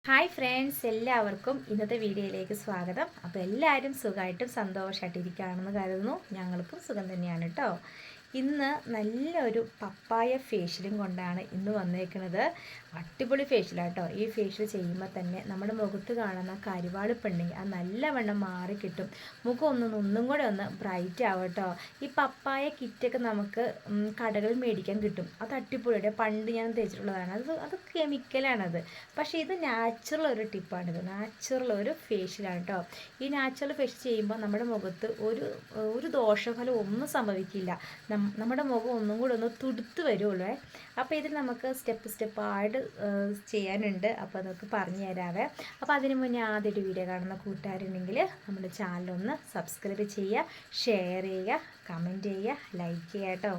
Hi friends, എല്ലാവർക്കും ഇന്നത്തെ വീഡിയോയിലേക്ക് സ്വാഗതം. അപ്പോൾ എല്ലാവരും സുഖമായിട്ടും സന്തോഷമായിട്ടിരിക്കുകയാണെന്ന് കരുതുന്നു. ഞങ്ങൾക്കും സുഖം തന്നെയാണ് കേട്ടോ. ഇന്ന് നല്ലൊരു പപ്പായ ഫേഷ്യലും കൊണ്ടാണ് ഇന്ന് വന്നേക്കുന്നത്. അടിപൊളി ഫേഷ്യലാണ് കേട്ടോ. ഈ ഫേഷ്യൽ ചെയ്യുമ്പോൾ തന്നെ നമ്മുടെ മുഖത്ത് കാണുന്ന കരിവാളിപ്പുണ്ടെങ്കിൽ അത് നല്ലവണ്ണം മാറിക്കിട്ടും. മുഖം ഒന്നും കൂടെ ഒന്ന് ബ്രൈറ്റ് ആവും കേട്ടോ. ഈ പപ്പായ കിറ്റൊക്കെ നമുക്ക് കടകളിൽ മേടിക്കാൻ കിട്ടും. അത് അടിപൊളിയുടെ പണ്ട് ഞാൻ തേച്ചിട്ടുള്ളതാണ്. അത് കെമിക്കലാണത്. പക്ഷേ ഇത് നാച്ചുറൽ ഒരു ടിപ്പാണിത്. നാച്ചുറൽ ഒരു ഫേഷ്യലാണ് കേട്ടോ. ഈ നാച്ചുറൽ ഫേഷ്യൽ ചെയ്യുമ്പോൾ നമ്മുടെ മുഖത്ത് ഒരു ദോഷഫലം ഒന്നും സംഭവിക്കില്ല. നമ്മുടെ മുഖം ഒന്നും കൂടെ ഒന്ന് തുടുത്ത് വരുള്ളൂ. അപ്പോൾ ഇതിൽ നമുക്ക് സ്റ്റെപ്പായിട്ട് ചെയ്യാനുണ്ട്. അപ്പോൾ അതൊക്കെ പറഞ്ഞു തരാവേ. അപ്പോൾ അതിന് മുന്നേ ആദ്യമായിട്ട് വീഡിയോ കാണുന്ന കൂട്ടുകാരുണ്ടെങ്കിൽ നമ്മുടെ ചാനലൊന്ന് സബ്സ്ക്രൈബ് ചെയ്യുക, ഷെയർ ചെയ്യുക, കമൻറ്റ് ചെയ്യുക, ലൈക്ക് ചെയ്യുക കേട്ടോ.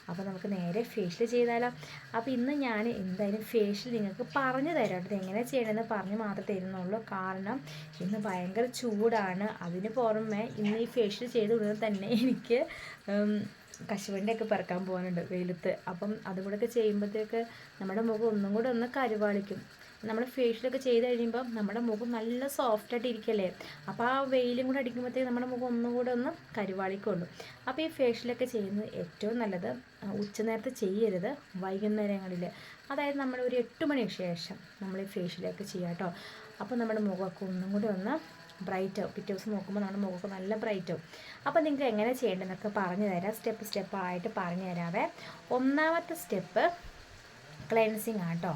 അപ്പോൾ നമുക്ക് നേരെ ഫേഷ്യൽ ചെയ്താലോ. അപ്പോൾ ഇന്ന് ഞാൻ എന്തായാലും ഫേഷ്യൽ നിങ്ങൾക്ക് പറഞ്ഞു തരാം. ഇത് എങ്ങനെ ചെയ്യണമെന്ന് പറഞ്ഞ് മാത്രമേ തരുന്നുള്ളൂ. കാരണം ഇന്ന് ഭയങ്കര ചൂടാണ്. അതിന് പുറമെ ഇന്ന് ഈ ഫേഷ്യൽ ചെയ്ത് ഉടനെ തന്നെ എനിക്ക് കശുവണ്ടിയൊക്കെ പറക്കാൻ പോകാനുണ്ട് വെയിലത്ത്. അപ്പം അതും കൂടെയൊക്കെ ചെയ്യുമ്പോഴത്തേക്ക് നമ്മുടെ മുഖം ഒന്നും കൂടെ ഒന്ന് കരുവാളിക്കും. നമ്മൾ ഫേഷ്യലൊക്കെ ചെയ്ത് കഴിയുമ്പോൾ നമ്മുടെ മുഖം നല്ല സോഫ്റ്റായിട്ട് ഇരിക്കല്ലേ. അപ്പോൾ ആ വെയിലും കൂടെ അടിക്കുമ്പോഴത്തേക്ക് നമ്മുടെ മുഖം ഒന്നും കൂടെ ഒന്ന് കരുവാളിക്കുള്ളൂ. അപ്പോൾ ഈ ഫേഷ്യലൊക്കെ ചെയ്യുന്നത് ഏറ്റവും നല്ലത് ഉച്ചനേരത്ത് ചെയ്യരുത്, വൈകുന്നേരങ്ങളിൽ. അതായത് നമ്മൾ ഒരു 8 മണിക്ക് ശേഷം നമ്മൾ ഈ ഫേഷ്യലൊക്കെ ചെയ്യാം കേട്ടോ. അപ്പോൾ നമ്മുടെ മുഖമൊക്കെ ഒന്നും കൂടെ ഒന്ന് ബ്രൈറ്റ് ആവും. പിറ്റേ ദിവസം നോക്കുമ്പോൾ നമ്മുടെ മുഖമൊക്കെ നല്ല ബ്രൈറ്റ് ആവും. അപ്പോൾ നിങ്ങൾക്ക് എങ്ങനെ ചെയ്യേണ്ടതെന്നൊക്കെ പറഞ്ഞു തരാം. സ്റ്റെപ്പായിട്ട് പറഞ്ഞു തരാവേ. ഒന്നാമത്തെ സ്റ്റെപ്പ് ക്ലെൻസിങ് ആട്ടോ.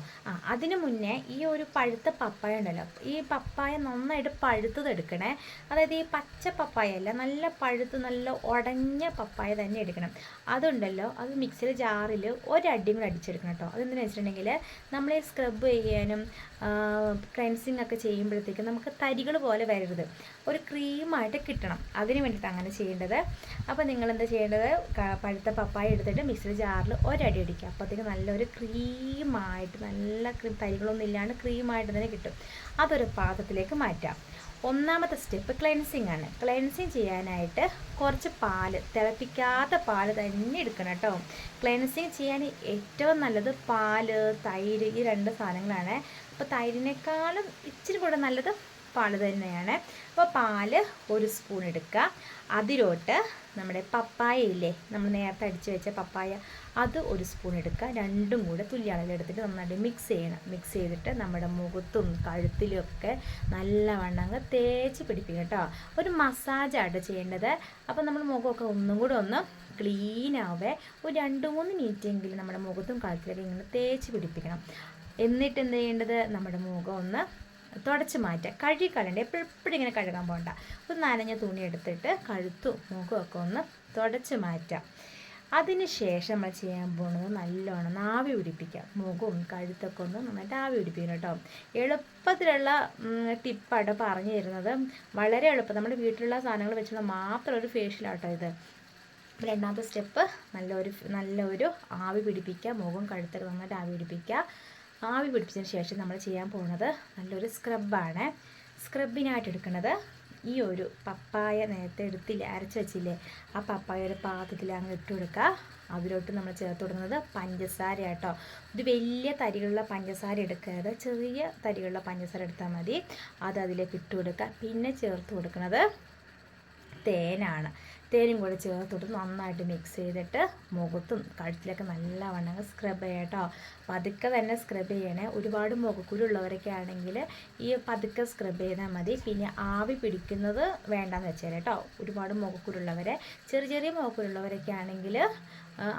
അതിന് മുന്നേ ഈ ഒരു പഴുത്ത പപ്പായ ഉണ്ടല്ലോ, ഈ പപ്പായ നന്നായിട്ട് പഴുത്തതെടുക്കണേ. അതായത് ഈ പച്ച പപ്പായ അല്ല, നല്ല പഴുത്ത് നല്ല ഉടഞ്ഞ പപ്പായ തന്നെ എടുക്കണം. അതുണ്ടല്ലോ, അത് മിക്സിയിൽ ജാറിൽ ഒരടിയും കൂടെ അടിച്ചെടുക്കണം കേട്ടോ. അതെന്താണെന്ന് വെച്ചിട്ടുണ്ടെങ്കിൽ നമ്മൾ ഈ സ്ക്രബ് ചെയ്യാനും ക്ലെൻസിങ് ഒക്കെ ചെയ്യുമ്പോഴത്തേക്കും നമുക്ക് തരികൾ പോലെ വരരുത്, ഒരു ക്രീമായിട്ട് കിട്ടണം. അതിന് വേണ്ടിയിട്ട് അങ്ങനെ ചെയ്യേണ്ടത്. അപ്പോൾ നിങ്ങളെന്താ ചെയ്യേണ്ടത്, പഴുത്ത പപ്പായ എടുത്തിട്ട് മിക്സിയിൽ ജാറിൽ ഒരടി അടിക്കുക. അപ്പോഴത്തേക്ക് നല്ലൊരു ക്രീമായിട്ട്, നല്ല തരികളൊന്നും ഇല്ലാണ്ട് ക്രീമായിട്ട് തന്നെ കിട്ടും. അതൊരു പാത്രത്തിലേക്ക് മാറ്റാം. ഒന്നാമത്തെ സ്റ്റെപ്പ് ക്ലെൻസിങ് ആണ്. ക്ലെൻസിങ് ചെയ്യാനായിട്ട് കുറച്ച് പാല്, തിളപ്പിക്കാത്ത പാല് തന്നെ എടുക്കണം കേട്ടോ. ക്ലെൻസിങ് ചെയ്യാൻ ഏറ്റവും നല്ലത് പാല്, തൈര്, ഈ 2 സാധനങ്ങളാണ്. അപ്പോൾ തൈരിനേക്കാളും ഇച്ചിരി കൂടെ നല്ലത് പാല് തന്നെയാണ്. അപ്പോൾ പാല് 1 സ്പൂൺ എടുക്കുക. അതിലോട്ട് നമ്മുടെ പപ്പായ ഇല്ലേ, നമ്മൾ നേരത്തെ അടിച്ച് വെച്ച പപ്പായ, അത് 1 സ്പൂൺ എടുക്കുക. രണ്ടും കൂടെ തുല്യ അളവിലെടുത്തിട്ട് നന്നായിട്ട് മിക്സ് ചെയ്യണം. മിക്സ് ചെയ്തിട്ട് നമ്മുടെ മുഖത്തും കഴുത്തിലും ഒക്കെ നല്ലവണ്ണം അങ്ങ് തേച്ച് പിടിപ്പിക്കും കേട്ടോ. ഒരു മസാജായിട്ട് ചെയ്യേണ്ടത്. അപ്പോൾ നമ്മൾ മുഖമൊക്കെ ഒന്നും കൂടെ ഒന്ന് ക്ലീൻ ആവേ. ഒരു 2-3 മിനിറ്റെങ്കിലും നമ്മുടെ മുഖത്തും കഴുത്തിലൊക്കെ ഇങ്ങനെ തേച്ച് പിടിപ്പിക്കണം. എന്നിട്ട് എന്ത് ചെയ്യേണ്ടത്, നമ്മുടെ മുഖം ഒന്ന് തുടച്ച് മാറ്റുക. കഴുകിക്കളയണ്ട, എപ്പോഴും ഇങ്ങനെ കഴുകാൻ പോകണ്ട. ഒരു നനഞ്ഞ തുണി എടുത്തിട്ട് കഴുത്തും മുഖമൊക്കെ ഒന്ന് തുടച്ച് മാറ്റാം. അതിന് ശേഷം നമ്മൾ ചെയ്യാൻ പോകുന്നത് നല്ലോണം ആവി പിടിപ്പിക്കുക. മുഖവും കഴുത്തൊക്കെ ഒന്ന് നന്നായിട്ട് ആവി പിടിപ്പിക്കണം കേട്ടോ. എളുപ്പത്തിലുള്ള ടിപ്പാട്ടോ പറഞ്ഞു തരുന്നത്. വളരെ എളുപ്പം, നമ്മുടെ വീട്ടിലുള്ള സാധനങ്ങൾ വെച്ചുള്ള മാത്രം ഒരു ഫേഷ്യലാട്ടോ ഇത്. രണ്ടാമത്തെ സ്റ്റെപ്പ് നല്ലൊരു ആവി പിടിപ്പിക്കുക. മുഖം കഴുത്തൊക്കെ നന്നായിട്ട് ആവി പിടിപ്പിക്കുക. ആവി പിടിപ്പിച്ചതിന് ശേഷം നമ്മൾ ചെയ്യാൻ പോകുന്നത് നല്ലൊരു സ്ക്രബാണ്. സ്ക്രബിനായിട്ട് എടുക്കുന്നത് ഈ ഒരു പപ്പായ നേരത്തെ എടുത്തില്ലേ, അരച്ച് വെച്ചില്ലേ, ആ പപ്പായ ഒരു പാത്രത്തിൽ അങ്ങ് ഇട്ട് കൊടുക്കുക. അതിലോട്ട് നമ്മൾ ചേർത്ത് കൊടുക്കുന്നത് പഞ്ചസാര കേട്ടോ. ഒരു വലിയ തരികളുള്ള പഞ്ചസാര എടുക്കരുത്, ചെറിയ തരികളുള്ള പഞ്ചസാര എടുത്താൽ മതി. അത് അതിലേക്ക് ഇട്ട് കൊടുക്കുക. പിന്നെ ചേർത്ത് കൊടുക്കുന്നത് തേനാണ്. തേനും കൂടെ ചേർത്തിട്ട് നന്നായിട്ട് മിക്സ് ചെയ്തിട്ട് മുഖത്തും കഴുത്തിലൊക്കെ നല്ലവണ്ണം സ്ക്രബ് ചെയ്യാം കേട്ടോ. പതുക്കെ തന്നെ സ്ക്രബ് ചെയ്യണേ. ഒരുപാട് മുഖക്കുരുള്ളവരൊക്കെ ആണെങ്കിൽ ഈ പതുക്കെ സ്ക്രബ് ചെയ്താൽ മതി. പിന്നെ ആവി പിടിക്കുന്നത് വേണ്ടാന്ന് വെച്ചാൽ കേട്ടോ. ഒരുപാട് മുഖക്കുരുള്ളവരെ, ചെറിയ മുഖക്കുരുള്ളവരൊക്കെ ആണെങ്കിൽ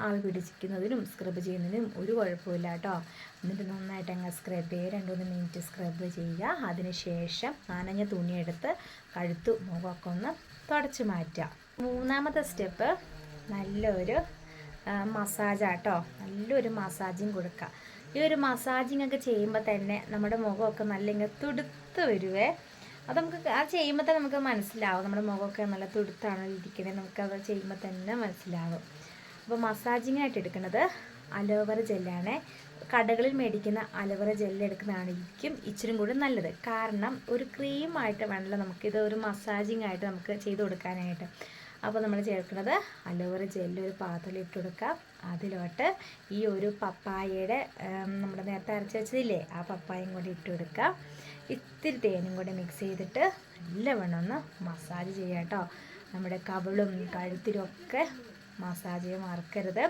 ആവി പിടിക്കുന്നതിനും സ്ക്രബ് ചെയ്യുന്നതിനും ഒരു കുഴപ്പമില്ല കേട്ടോ. എന്നിട്ട് നന്നായിട്ട് അങ്ങ് സ്ക്രബ് ചെയ്യുക. 2-3 മിനിറ്റ് സ്ക്രബ് ചെയ്യുക. അതിന് ശേഷം നനഞ്ഞ തുണിയെടുത്ത് കഴുത്തും മുഖമൊക്കെ ഒന്ന് തുടച്ച് മാറ്റുക. മൂന്നാമത്തെ സ്റ്റെപ്പ് നല്ലൊരു മസാജാട്ടോ. നല്ലൊരു മസാജിങ് കൊടുക്കുക. ഈ ഒരു മസാജിങ് ഒക്കെ ചെയ്യുമ്പോൾ തന്നെ നമ്മുടെ മുഖമൊക്കെ നല്ല ഇങ്ങനെ തുടുത്ത് വരുവേ. അത് നമുക്ക് ചെയ്യുമ്പോൾ തന്നെ നമുക്ക് മനസ്സിലാവും നമ്മുടെ മുഖമൊക്കെ നല്ല തുടുത്താണോ ഇരിക്കുന്നത്. നമുക്കത് ചെയ്യുമ്പോൾ തന്നെ മനസ്സിലാവും. അപ്പോൾ മസാജിങ്ങായിട്ട് എടുക്കുന്നത് അലോവേറ ജെല്ലാണ്. കടകളിൽ മേടിക്കുന്ന അലോവേറ ജെല്ല് എടുക്കുന്നതായിരിക്കും ഇച്ചിരി കൂടി നല്ലത്. കാരണം ഒരു ക്രീമായിട്ട് വേണമല്ലോ നമുക്കിത് ഒരു മസാജിങ് ആയിട്ട് നമുക്ക് ചെയ്ത് കൊടുക്കാനായിട്ട്. അപ്പോൾ നമ്മൾ ചേർക്കുന്നത് അലോവേറ ജെല്ല് ഒരു പാത്രത്തിൽ ഇട്ട് കൊടുക്കാം. അതിലോട്ട് ഈ ഒരു പപ്പായയുടെ നമ്മൾ നേരത്തെ അരച്ച് വെച്ചതില്ലേ ആ പപ്പായയും കൂടി ഇട്ട് കൊടുക്കുക. ഇത്തിരി തേനും കൂടി മിക്സ് ചെയ്തിട്ട് നല്ലവണ്ണം ഒന്ന് മസാജ് ചെയ്യുക കേട്ടോ. നമ്മുടെ കവിളും കഴുത്തിലും ഒക്കെ മസാജ് ചെയ്യാൻ മറക്കരുത്.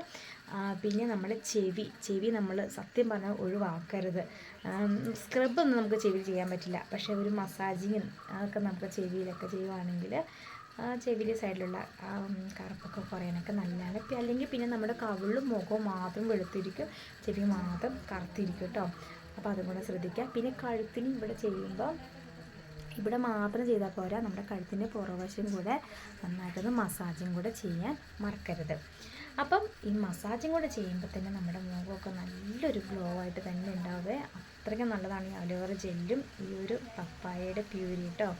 പിന്നെ നമ്മൾ ചെവി നമ്മൾ സത്യം പറഞ്ഞാൽ ഒഴിവാക്കരുത്. സ്ക്രബൊന്നും നമുക്ക് ചെവിയിൽ ചെയ്യാൻ പറ്റില്ല, പക്ഷേ ഒരു മസാജിങ് അതൊക്കെ നമുക്ക് ചെവിയിലൊക്കെ ചെയ്യുവാണെങ്കിൽ ചെവിയിൽ സൈഡിലുള്ള കറുപ്പൊക്കെ കുറയാനൊക്കെ നല്ലതാണ്. അല്ലെങ്കിൽ പിന്നെ നമ്മുടെ കവിളും മുഖവും മാത്രം വെളുത്തിരിക്കും, ചെവി മാത്രം കറുത്തിരിക്കും കേട്ടോ. അപ്പോൾ അതും കൂടെ ശ്രദ്ധിക്കുക. പിന്നെ കഴുത്തിന് ഇവിടെ ചെയ്യുമ്പോൾ ഇവിടെ മാത്രം ചെയ്താൽ പോരാ, നമ്മുടെ കഴുത്തിൻ്റെ പുറവശം കൂടെ നന്നായിട്ടൊന്ന് മസാജും കൂടെ ചെയ്യാൻ മറക്കരുത്. അപ്പം ഈ മസാജും കൂടെ ചെയ്യുമ്പോൾ തന്നെ നമ്മുടെ മുഖമൊക്കെ നല്ലൊരു ഗ്ലോ ആയിട്ട് തന്നെ ഉണ്ടാവുക. അത്രയ്ക്കും നല്ലതാണ് ഈ അലോവേറ ജെല്ലും ഈ ഒരു പപ്പായയുടെ പ്യൂരി കേട്ടോ.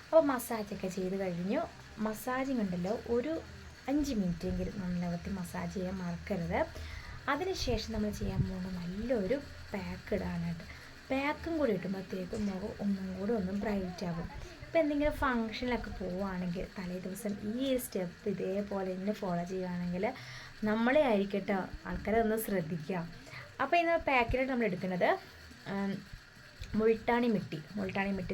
അപ്പോൾ മസാജൊക്കെ ചെയ്ത് കഴിഞ്ഞു. മസാജിങ് ഉണ്ടല്ലോ ഒരു 5 മിനിറ്റെങ്കിലും നല്ലവത്തി മസാജ് ചെയ്യാൻ മറക്കരുത്. അതിനുശേഷം നമ്മൾ ചെയ്യാൻ പോകുന്നത് നല്ലൊരു പാക്ക് ഇടാനായിട്ട്. പാക്കും കൂടി ഇടുമ്പോഴത്തേക്കും മുഖം ഒന്നും കൂടി ഒന്ന് ബ്രൈറ്റ് ആകും. ഇപ്പോൾ എന്തെങ്കിലും ഫങ്ഷനിലൊക്കെ പോവുകയാണെങ്കിൽ തലേ ദിവസം ഈ സ്റ്റെപ്പ് ഇതേപോലെ തന്നെ ഫോളോ ചെയ്യുകയാണെങ്കിൽ നമ്മളെ ആയിരിക്കട്ടെ ആൾക്കാരെ ഒന്ന് ശ്രദ്ധിക്കുക. അപ്പോൾ ഇന്ന് പാക്കിലായിട്ട് നമ്മൾ എടുക്കുന്നത് മുൾട്ടാണി മിട്ടി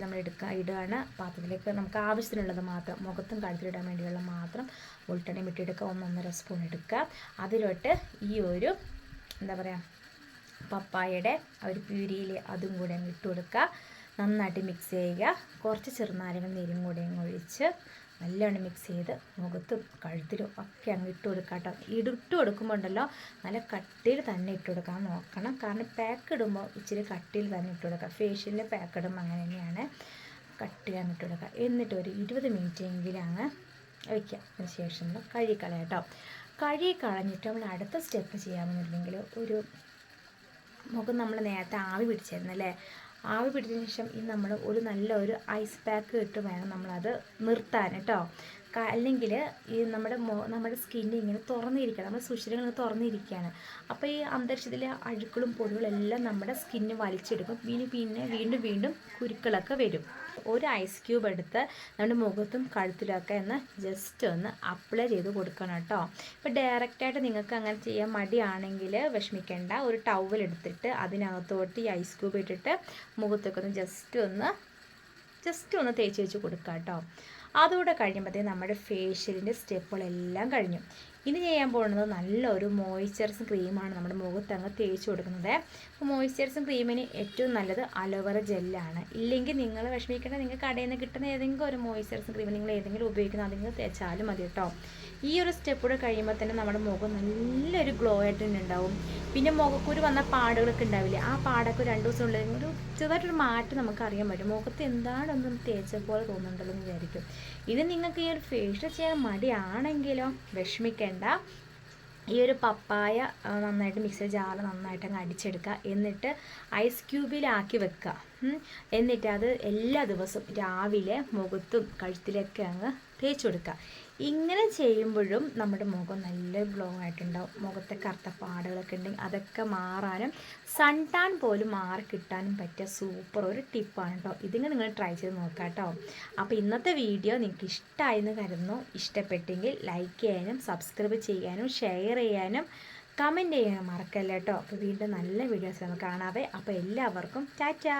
നമ്മൾ ഇടുകയാണ് പാത്രത്തിലേക്ക്. നമുക്ക് ആവശ്യത്തിനുള്ളത് മാത്രം മുഖത്തും കഴുത്തിലിടാൻ വേണ്ടിയുള്ള മാത്രം മുൾട്ടാണി മിട്ടി എടുക്കുക. 1-1.5 സ്പൂൺ എടുക്കുക. അതിലോട്ട് ഈ ഒരു എന്താ പറയുക പപ്പായയുടെ ഒരു പ്യൂരിയിൽ അതും കൂടെ അങ്ങ് ഇട്ട് കൊടുക്കുക. നന്നായിട്ട് മിക്സ് ചെയ്യുക. കുറച്ച് ചെറുനാരങ്ങ നീരും കൂടെ അങ്ങ് ഒഴിച്ച് നല്ലോണം മിക്സ് ചെയ്ത് മുഖത്തും കഴുത്തിലും ഒക്കെ അങ്ങ് ഇട്ട് കൊടുക്കുക കേട്ടോ. ഇട്ട് കൊടുക്കുമ്പോൾ ഉണ്ടല്ലോ നല്ല കട്ടിയിൽ തന്നെ ഇട്ട് കൊടുക്കാൻ നോക്കണം. കാരണം പാക്ക് ഇടുമ്പോൾ ഇച്ചിരി കട്ടിയിൽ തന്നെ ഇട്ട് കൊടുക്കുക. ഫേഷ്യലിൻ്റെ പാക്ക് ഇടുമ്പോൾ അങ്ങനെ തന്നെയാണ്, കട്ടിയാണ് ഇട്ട് കൊടുക്കുക. എന്നിട്ട് ഒരു 20 മിനിറ്റെങ്കിലും അങ്ങ് വയ്ക്കുക. അതിന് ശേഷം കഴുകിക്കളയാം കേട്ടോ. കഴുകിക്കളഞ്ഞിട്ട് നമ്മൾ അടുത്ത സ്റ്റെപ്പ് ചെയ്യാമെന്നുണ്ടെങ്കിൽ ഒരു മുഖം നമ്മൾ നേരത്തെ ആവി പിടിച്ചായിരുന്നല്ലേ, ആവി പിടിച്ചതിന് ശേഷം ഇനി നമ്മൾ ഒരു നല്ലൊരു ഐസ് പാക്ക് ഇട്ട് വേണം നമ്മളത് നിർത്താൻ കേട്ടോ. അല്ലെങ്കിൽ ഈ നമ്മുടെ സ്കിന്ന് ഇങ്ങനെ തുറന്നിരിക്കണം, നമ്മുടെ സുഷിരങ്ങൾ തുറന്നിരിക്കുകയാണ്. അപ്പോൾ ഈ അന്തരീക്ഷത്തിലെ അഴുക്കളും പൊടികളെല്ലാം നമ്മുടെ സ്കിന്ന് വലിച്ചെടുക്കും. പിന്നെ വീണ്ടും കുരുക്കളൊക്കെ വരും. ഒരു ഐസ് ക്യൂബ് എടുത്ത് നമ്മുടെ മുഖത്തും കഴുത്തിലൊക്കെ ഒന്ന് ജസ്റ്റ് ഒന്ന് അപ്ലൈ ചെയ്ത് കൊടുക്കണം കേട്ടോ. ഇപ്പോൾ ഡയറക്റ്റായിട്ട് നിങ്ങൾക്ക് അങ്ങനെ ചെയ്യാൻ മടിയാണെങ്കിൽ വിഷമിക്കേണ്ട. ഒരു ടവൽ എടുത്തിട്ട് അതിനകത്തോട്ട് ഈ ഐസ് ക്യൂബ് ഇട്ടിട്ട് മുഖത്തൊക്കെ ഒന്ന് ജസ്റ്റ് ഒന്ന് തേച്ച് വെച്ച് കൊടുക്കുക കേട്ടോ. അതുകൂടെ കഴിയുമ്പോഴത്തേക്ക് നമ്മുടെ ഫേഷ്യലിൻ്റെ സ്റ്റെപ്പുകളെല്ലാം കഴിഞ്ഞു. ഇനി ചെയ്യാൻ പോകുന്നത് നല്ലൊരു മോയ്സ്ചറൈസിങ് ക്രീമാണ് നമ്മുടെ മുഖത്ത് അങ്ങ് തേച്ച് കൊടുക്കുന്നത്. അപ്പോൾ മോയ്സ്ചറൈസിങ് ക്രീമിന് ഏറ്റവും നല്ലത് അലോവേറ ജെല്ലാണ്. ഇല്ലെങ്കിൽ നിങ്ങൾ വിഷമിക്കേണ്ട, നിങ്ങൾക്ക് കടയിൽ നിന്ന് കിട്ടുന്ന ഏതെങ്കിലും ഒരു മോയ്സ്ചറൈസിങ് ക്രീം നിങ്ങൾ ഏതെങ്കിലും ഉപയോഗിക്കുന്ന അതെങ്കിലും തേച്ചാലും മതി കേട്ടോ. ഈ ഒരു സ്റ്റെപ്പ് കൂടെ കഴിയുമ്പോൾ തന്നെ നമ്മുടെ മുഖം നല്ലൊരു ഗ്ലോ ആയിട്ട് തന്നെ ഉണ്ടാവും. പിന്നെ മുഖക്കുരു വന്ന പാടുകളൊക്കെ ഉണ്ടാവില്ലേ, ആ പാടൊക്കെ 2 ദിവസം ഉണ്ടെങ്കിൽ ഒരു ചെറുതായിട്ടൊരു മാറ്റം നമുക്ക് അറിയാൻ പറ്റും. മുഖത്ത് എന്താണൊന്നും തേച്ച പോലെ തോന്നുന്നുണ്ടല്ലോ എന്ന് വിചാരിക്കും. ഇത് നിങ്ങൾക്ക് ഈ ഒരു ഫേഷ്യൽ ചെയ്യാൻ മടിയാണെങ്കിലോ വിഷമിക്കേണ്ട. ഈ ഒരു പപ്പായ നന്നായിട്ട് മിക്സർ ജാറിൽ നന്നായിട്ട് അങ്ങ് അടിച്ചെടുക്കുക. എന്നിട്ട് ഐസ് ക്യൂബിലാക്കി വെക്കുക. എന്നിട്ട് അത് എല്ലാ ദിവസവും രാവിലെ മുഖത്തും കഴുത്തിലൊക്കെ അങ്ങ് തേച്ച് കൊടുക്കുക. ഇങ്ങനെ ചെയ്യുമ്പോഴും നമ്മുടെ മുഖം നല്ല ഗ്ലോ ആയിട്ടുണ്ടാവും. മുഖത്തെ കറുത്ത പാടുകളൊക്കെ ഉണ്ടെങ്കിൽ അതൊക്കെ മാറാനും സൺ ടാൻ പോലും മാറി കിട്ടാനും പറ്റിയ സൂപ്പർ ഒരു ടിപ്പാണ് കേട്ടോ. ഇതിങ്ങനെ നിങ്ങൾ ട്രൈ ചെയ്ത് നോക്കാം കേട്ടോ. അപ്പോൾ ഇന്നത്തെ വീഡിയോ നിങ്ങൾക്ക് ഇഷ്ടമായെന്ന് കരുതുന്നു. ഇഷ്ടപ്പെട്ടെങ്കിൽ ലൈക്ക് ചെയ്യാനും സബ്സ്ക്രൈബ് ചെയ്യാനും ഷെയർ ചെയ്യാനും കമൻറ്റ് ചെയ്യാനും മറക്കല്ല കേട്ടോ. അപ്പോൾ വീണ്ടും നല്ല വീഡിയോസ് നമുക്ക് കാണാവേ. അപ്പോൾ എല്ലാവർക്കും ടാറ്റാ.